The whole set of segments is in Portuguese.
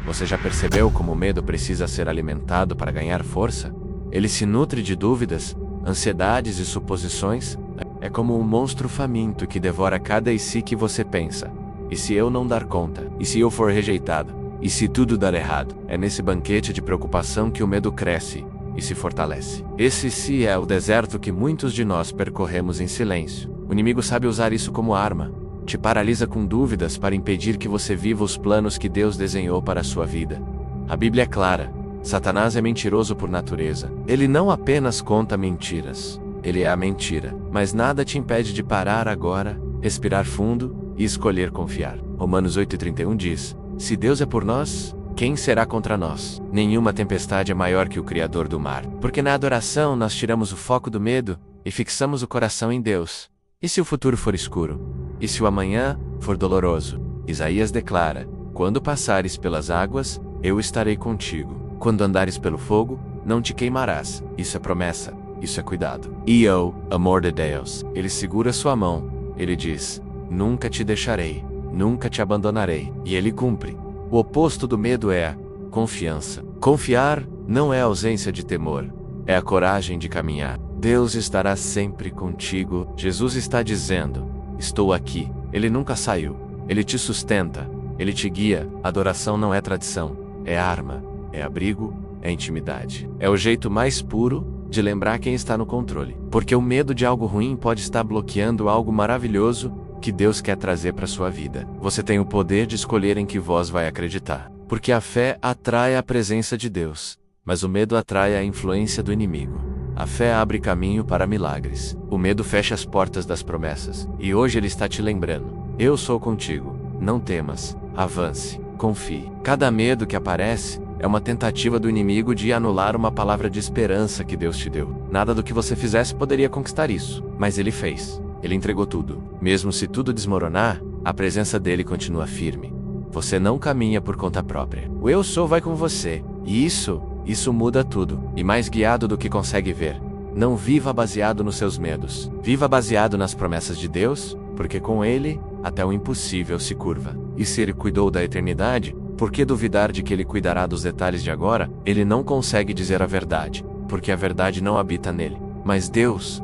Você já percebeu como o medo precisa ser alimentado para ganhar força? Ele se nutre de dúvidas, ansiedades e suposições. É como um monstro faminto que devora cada e se que você pensa. E se eu não dar conta? E se eu for rejeitado? E se tudo dar errado? É nesse banquete de preocupação que o medo cresce e se fortalece. Esse se é o deserto que muitos de nós percorremos em silêncio. O inimigo sabe usar isso como arma. Te paralisa com dúvidas para impedir que você viva os planos que Deus desenhou para a sua vida. A Bíblia é clara. Satanás é mentiroso por natureza. Ele não apenas conta mentiras. Ele é a mentira. Mas nada te impede de parar agora, respirar fundo e escolher confiar. Romanos 8:31 diz: se Deus é por nós, quem será contra nós? Nenhuma tempestade é maior que o Criador do mar. Porque na adoração nós tiramos o foco do medo e fixamos o coração em Deus. E se o futuro for escuro? E se o amanhã for doloroso? Isaías declara: quando passares pelas águas, eu estarei contigo. Quando andares pelo fogo, não te queimarás. Isso é promessa, isso é cuidado. E o amor de Deus, ele segura sua mão. Ele diz: nunca te deixarei, nunca te abandonarei. E ele cumpre. O oposto do medo é confiança. Confiar não é ausência de temor, é a coragem de caminhar. Deus estará sempre contigo. Jesus está dizendo: estou aqui. Ele nunca saiu. Ele te sustenta. Ele te guia. Adoração não é tradição. É arma. É abrigo. É intimidade. É o jeito mais puro de lembrar quem está no controle. Porque o medo de algo ruim pode estar bloqueando algo maravilhoso que Deus quer trazer para sua vida. Você tem o poder de escolher em que voz vai acreditar. Porque a fé atrai a presença de Deus, mas o medo atrai a influência do inimigo. A fé abre caminho para milagres. O medo fecha as portas das promessas. E hoje ele está te lembrando: eu sou contigo. Não temas. Avance. Confie. Cada medo que aparece é uma tentativa do inimigo de anular uma palavra de esperança que Deus te deu. Nada do que você fizesse poderia conquistar isso, mas ele fez. Ele entregou tudo. Mesmo se tudo desmoronar, a presença dele continua firme. Você não caminha por conta própria. O eu sou vai com você. E isso muda tudo. E mais guiado do que consegue ver. Não viva baseado nos seus medos. Viva baseado nas promessas de Deus, porque com ele, até o impossível se curva. E se ele cuidou da eternidade, por que duvidar de que ele cuidará dos detalhes de agora? Ele não consegue dizer a verdade, porque a verdade não habita nele. Mas Deus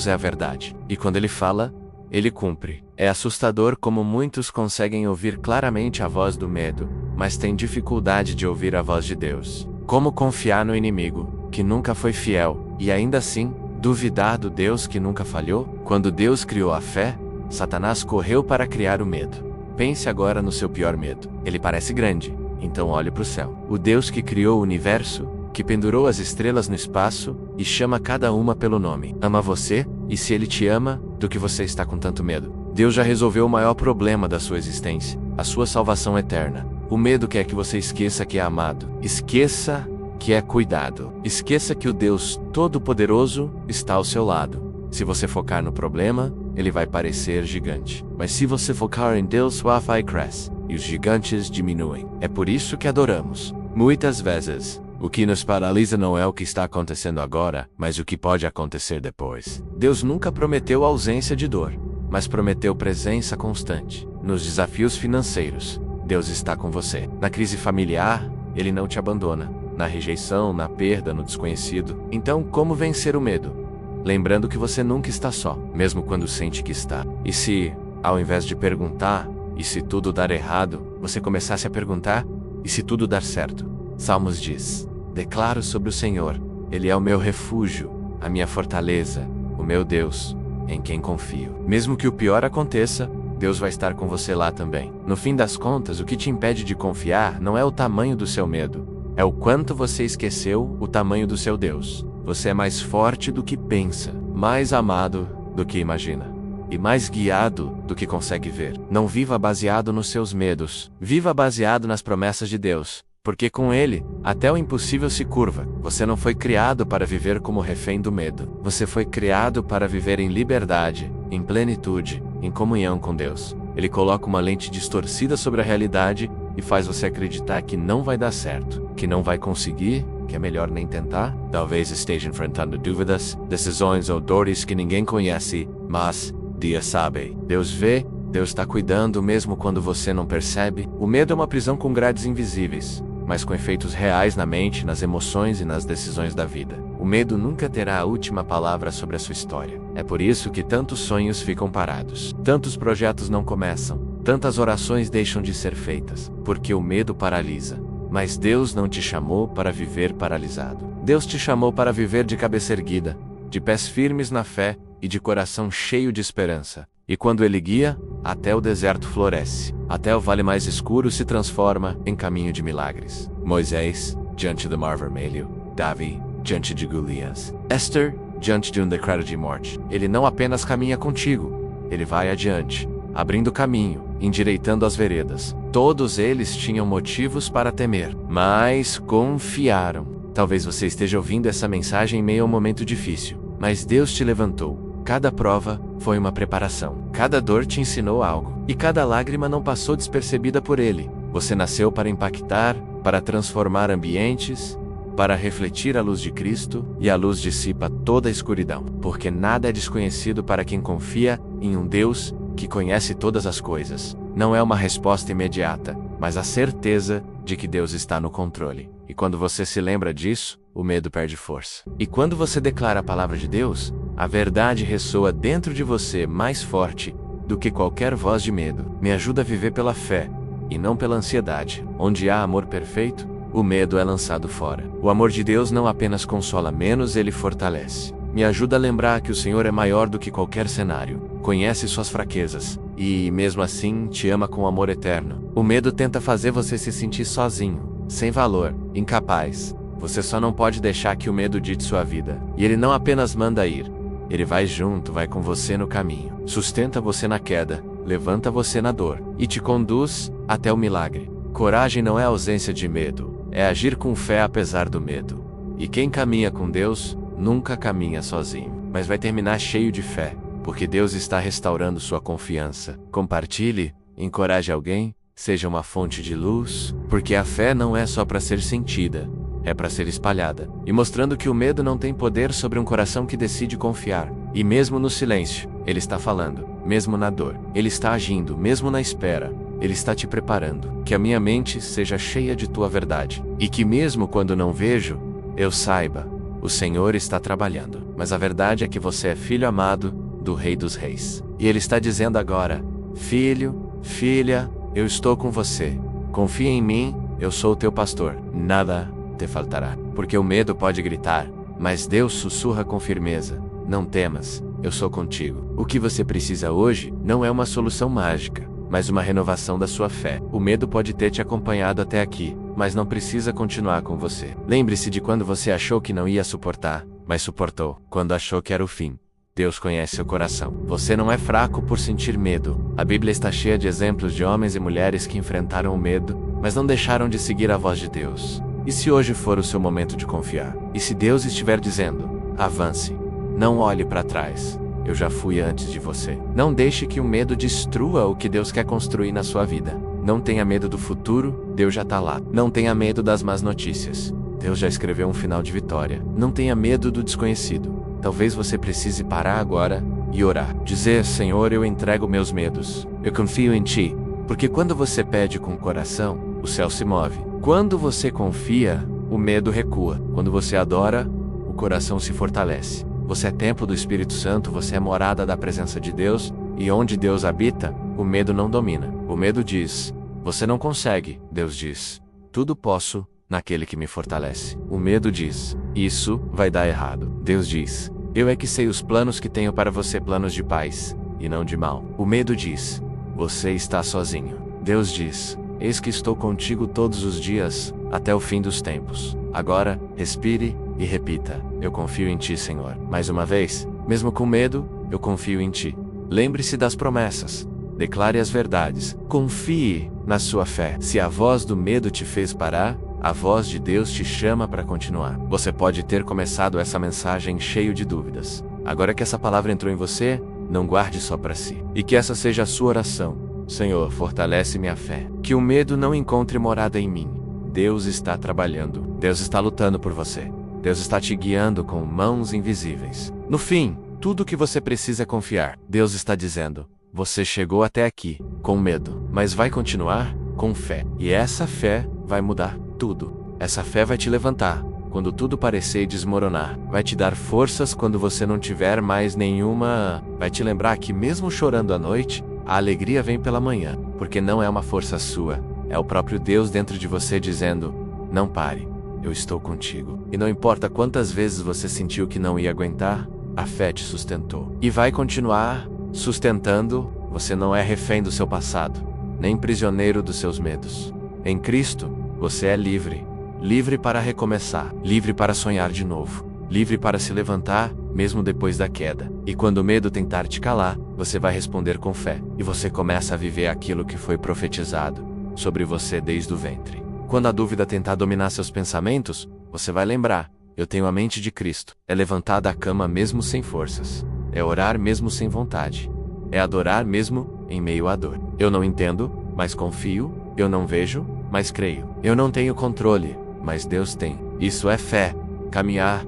é a verdade. E quando ele fala, ele cumpre. É assustador como muitos conseguem ouvir claramente a voz do medo, mas têm dificuldade de ouvir a voz de Deus. Como confiar no inimigo, que nunca foi fiel, e ainda assim, duvidar do Deus que nunca falhou? Quando Deus criou a fé, Satanás correu para criar o medo. Pense agora no seu pior medo. Ele parece grande, então olhe para o céu. O Deus que criou o universo, que pendurou as estrelas no espaço e chama cada uma pelo nome. Ama você? E se ele te ama, do que você está com tanto medo? Deus já resolveu o maior problema da sua existência, a sua salvação eterna. O medo quer que você esqueça que é amado. Esqueça que é cuidado. Esqueça que o Deus Todo-Poderoso está ao seu lado. Se você focar no problema, ele vai parecer gigante. Mas se você focar em Deus, sua fé cresce e os gigantes diminuem. É por isso que adoramos. Muitas vezes, o que nos paralisa não é o que está acontecendo agora, mas o que pode acontecer depois. Deus nunca prometeu ausência de dor, mas prometeu presença constante. Nos desafios financeiros, Deus está com você. Na crise familiar, Ele não te abandona. Na rejeição, na perda, no desconhecido. Então, como vencer o medo? Lembrando que você nunca está só, mesmo quando sente que está. E se, ao invés de perguntar, e se tudo dar errado, você começasse a perguntar, e se tudo dar certo? Salmos diz: declaro sobre o Senhor, Ele é o meu refúgio, a minha fortaleza, o meu Deus, em quem confio. Mesmo que o pior aconteça, Deus vai estar com você lá também. No fim das contas, o que te impede de confiar não é o tamanho do seu medo, é o quanto você esqueceu o tamanho do seu Deus. Você é mais forte do que pensa, mais amado do que imagina, e mais guiado do que consegue ver. Não viva baseado nos seus medos, viva baseado nas promessas de Deus. Porque com Ele, até o impossível se curva. Você não foi criado para viver como refém do medo. Você foi criado para viver em liberdade, em plenitude, em comunhão com Deus. Ele coloca uma lente distorcida sobre a realidade e faz você acreditar que não vai dar certo, que não vai conseguir, que é melhor nem tentar. Talvez esteja enfrentando dúvidas, decisões ou dores que ninguém conhece, mas Deus sabe. Deus vê Deus está cuidando mesmo quando você não percebe. O medo é uma prisão com grades invisíveis, mas com efeitos reais na mente, nas emoções e nas decisões da vida. O medo nunca terá a última palavra sobre a sua história. É por isso que tantos sonhos ficam parados, tantos projetos não começam, tantas orações deixam de ser feitas, porque o medo paralisa. Mas Deus não te chamou para viver paralisado. Deus te chamou para viver de cabeça erguida, de pés firmes na fé e de coração cheio de esperança. E quando Ele guia, até o deserto floresce, até o vale mais escuro se transforma em caminho de milagres. Moisés, diante do Mar Vermelho. Davi, diante de Golias. Esther, diante de um decreto de morte. Ele não apenas caminha contigo, ele vai adiante, abrindo caminho, endireitando as veredas. Todos eles tinham motivos para temer, mas confiaram. Talvez você esteja ouvindo essa mensagem em meio a um momento difícil, mas Deus te levantou. Cada prova foi uma preparação. Cada dor te ensinou algo. E cada lágrima não passou despercebida por Ele. Você nasceu para impactar, para transformar ambientes, para refletir a luz de Cristo, e a luz dissipa toda a escuridão. Porque nada é desconhecido para quem confia em um Deus que conhece todas as coisas. Não é uma resposta imediata, mas a certeza de que Deus está no controle. E quando você se lembra disso, o medo perde força. E quando você declara a palavra de Deus, a verdade ressoa dentro de você mais forte do que qualquer voz de medo. Me ajuda a viver pela fé, e não pela ansiedade. Onde há amor perfeito, o medo é lançado fora. O amor de Deus não apenas consola menos, ele fortalece. Me ajuda a lembrar que o Senhor é maior do que qualquer cenário. Conhece suas fraquezas, e, mesmo assim, te ama com amor eterno. O medo tenta fazer você se sentir sozinho, sem valor, incapaz. Você só não pode deixar que o medo dite sua vida. E ele não apenas manda ir. Ele vai junto, vai com você no caminho. Sustenta você na queda, levanta você na dor, e te conduz até o milagre. Coragem não é ausência de medo, é agir com fé apesar do medo. E quem caminha com Deus, nunca caminha sozinho, mas vai terminar cheio de fé, porque Deus está restaurando sua confiança. Compartilhe, encoraje alguém, seja uma fonte de luz, porque a fé não é só para ser sentida, é para ser espalhada, e mostrando que o medo não tem poder sobre um coração que decide confiar. E mesmo no silêncio, Ele está falando, mesmo na dor, Ele está agindo, mesmo na espera, Ele está te preparando. Que a minha mente seja cheia de tua verdade, e que mesmo quando não vejo, eu saiba, o Senhor está trabalhando. Mas a verdade é que você é filho amado do Rei dos Reis. E Ele está dizendo agora, filho, filha, eu estou com você. Confia em mim, eu sou o teu pastor. Nada te faltará. Porque o medo pode gritar, mas Deus sussurra com firmeza. Não temas, eu sou contigo. O que você precisa hoje não é uma solução mágica, mas uma renovação da sua fé. O medo pode ter te acompanhado até aqui, mas não precisa continuar com você. Lembre-se de quando você achou que não ia suportar, mas suportou. Quando achou que era o fim. Deus conhece seu coração. Você não é fraco por sentir medo. A Bíblia está cheia de exemplos de homens e mulheres que enfrentaram o medo, mas não deixaram de seguir a voz de Deus. E se hoje for o seu momento de confiar? E se Deus estiver dizendo, avance, não olhe para trás, eu já fui antes de você. Não deixe que o medo destrua o que Deus quer construir na sua vida. Não tenha medo do futuro, Deus já está lá. Não tenha medo das más notícias, Deus já escreveu um final de vitória. Não tenha medo do desconhecido. Talvez você precise parar agora e orar. Dizer, Senhor, eu entrego meus medos. Eu confio em Ti. Porque quando você pede com o coração, o céu se move. Quando você confia, o medo recua. Quando você adora, o coração se fortalece. Você é templo do Espírito Santo, você é morada da presença de Deus, e onde Deus habita, o medo não domina. O medo diz, você não consegue. Deus diz, tudo posso naquele que me fortalece. O medo diz, isso vai dar errado. Deus diz, eu é que sei os planos que tenho para você, planos de paz, e não de mal. O medo diz, você está sozinho. Deus diz, eis que estou contigo todos os dias, até o fim dos tempos. Agora, respire e repita, eu confio em Ti, Senhor. Mais uma vez, mesmo com medo, eu confio em Ti. Lembre-se das promessas. Declare as verdades. Confie na sua fé. Se a voz do medo te fez parar, a voz de Deus te chama para continuar. Você pode ter começado essa mensagem cheio de dúvidas. Agora que essa palavra entrou em você, não guarde só para si. E que essa seja a sua oração. Senhor, fortalece minha fé. Que o medo não encontre morada em mim. Deus está trabalhando. Deus está lutando por você. Deus está te guiando com mãos invisíveis. No fim, tudo o que você precisa é confiar. Deus está dizendo, Você chegou até aqui, com medo, mas vai continuar com fé. E essa fé vai mudar tudo. Essa fé vai te levantar quando tudo parecer desmoronar. Vai te dar forças quando você não tiver mais nenhuma. Vai te lembrar que mesmo chorando à noite, a alegria vem pela manhã, porque não é uma força sua, é o próprio Deus dentro de você dizendo: não pare, eu estou contigo. E não importa quantas vezes você sentiu que não ia aguentar, a fé te sustentou. E vai continuar sustentando. Você não é refém do seu passado, nem prisioneiro dos seus medos. Em Cristo, você é livre. Livre para recomeçar, livre para sonhar de novo, livre para se levantar, mesmo depois da queda. E quando o medo tentar te calar, você vai responder com fé, e você começa a viver aquilo que foi profetizado sobre você desde o ventre. Quando a dúvida tentar dominar seus pensamentos, você vai lembrar: eu tenho a mente de Cristo. É levantar da cama mesmo sem forças. É orar mesmo sem vontade. É adorar mesmo em meio à dor. Eu não entendo, mas confio. Eu não vejo, mas creio. Eu não tenho controle, mas Deus tem. Isso é fé. Caminhar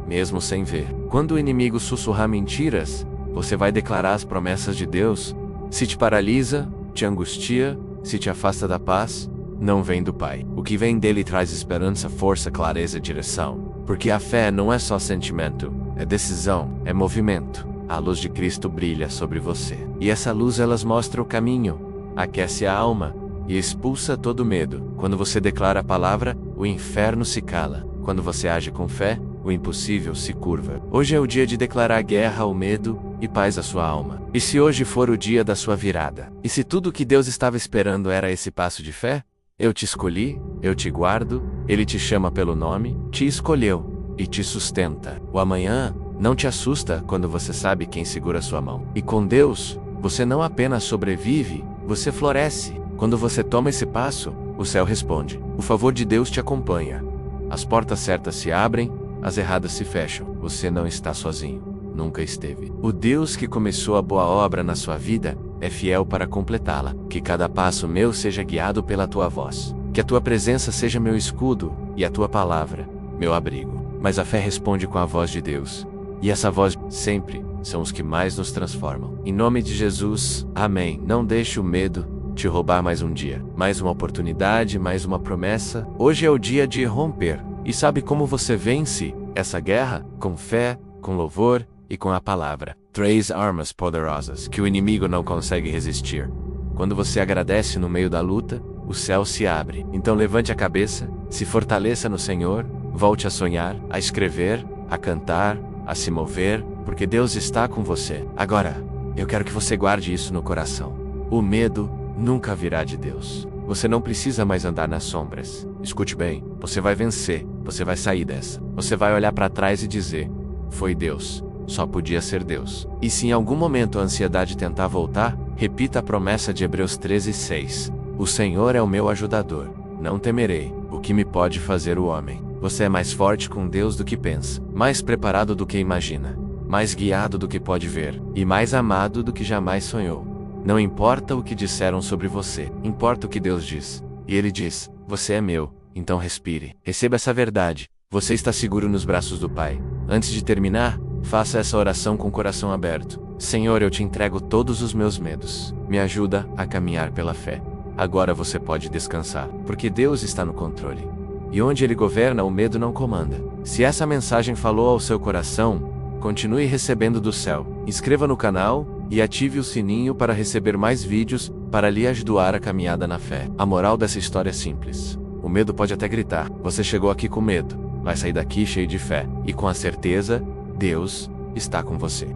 mesmo sem ver. Quando o inimigo sussurrar mentiras, você vai declarar as promessas de Deus. Se te paralisa, te angustia, se te afasta da paz, não vem do Pai. O que vem dele traz esperança, força, clareza e direção. Porque a fé não é só sentimento, é decisão, é movimento. A luz de Cristo brilha sobre você. E essa luz elas mostra o caminho, aquece a alma e expulsa todo medo. Quando você declara a palavra, o inferno se cala. Quando você age com fé, o impossível se curva. Hoje é o dia de declarar guerra ao medo e paz à sua alma. E se hoje for o dia da sua virada? E se tudo o que Deus estava esperando era esse passo de fé? Eu te escolhi, eu te guardo, Ele te chama pelo nome, te escolheu e te sustenta. O amanhã não te assusta quando você sabe quem segura sua mão. E com Deus, você não apenas sobrevive, você floresce. Quando você toma esse passo, o céu responde. O favor de Deus te acompanha. As portas certas se abrem, as erradas se fecham. Você não está sozinho. Nunca esteve. O Deus que começou a boa obra na sua vida é fiel para completá-la. Que cada passo meu seja guiado pela tua voz. Que a tua presença seja meu escudo e a tua palavra, meu abrigo. Mas a fé responde com a voz de Deus. E essa voz, sempre, são os que mais nos transformam. Em nome de Jesus, amém. Não deixe o medo te roubar mais um dia, mais uma oportunidade, mais uma promessa. Hoje é o dia de romper. E sabe como você vence essa guerra? Com fé, com louvor e com a palavra. 3 armas poderosas que o inimigo não consegue resistir. Quando você agradece no meio da luta, o céu se abre. Então levante a cabeça, se fortaleça no Senhor, volte a sonhar, a escrever, a cantar, a se mover, porque Deus está com você. Agora, eu quero que você guarde isso no coração. O medo nunca virá de Deus. Você não precisa mais andar nas sombras. Escute bem, você vai vencer, você vai sair dessa. Você vai olhar para trás e dizer: foi Deus, só podia ser Deus. E se em algum momento a ansiedade tentar voltar, repita a promessa de Hebreus 13:6. O Senhor é o meu ajudador, não temerei. O que me pode fazer o homem? Você é mais forte com Deus do que pensa, mais preparado do que imagina, mais guiado do que pode ver, e mais amado do que jamais sonhou. Não importa o que disseram sobre você, importa o que Deus diz. E Ele diz: você é meu, então respire. Receba essa verdade. Você está seguro nos braços do Pai. Antes de terminar, faça essa oração com o coração aberto. Senhor, eu te entrego todos os meus medos. Me ajuda a caminhar pela fé. Agora você pode descansar, porque Deus está no controle. E onde Ele governa, o medo não comanda. Se essa mensagem falou ao seu coração, continue recebendo do céu. Inscreva no canal e ative o sininho para receber mais vídeos para lhe ajudar a caminhada na fé. A moral dessa história é simples. O medo pode até gritar. Você chegou aqui com medo. Vai sair daqui cheio de fé. E com a certeza, Deus está com você.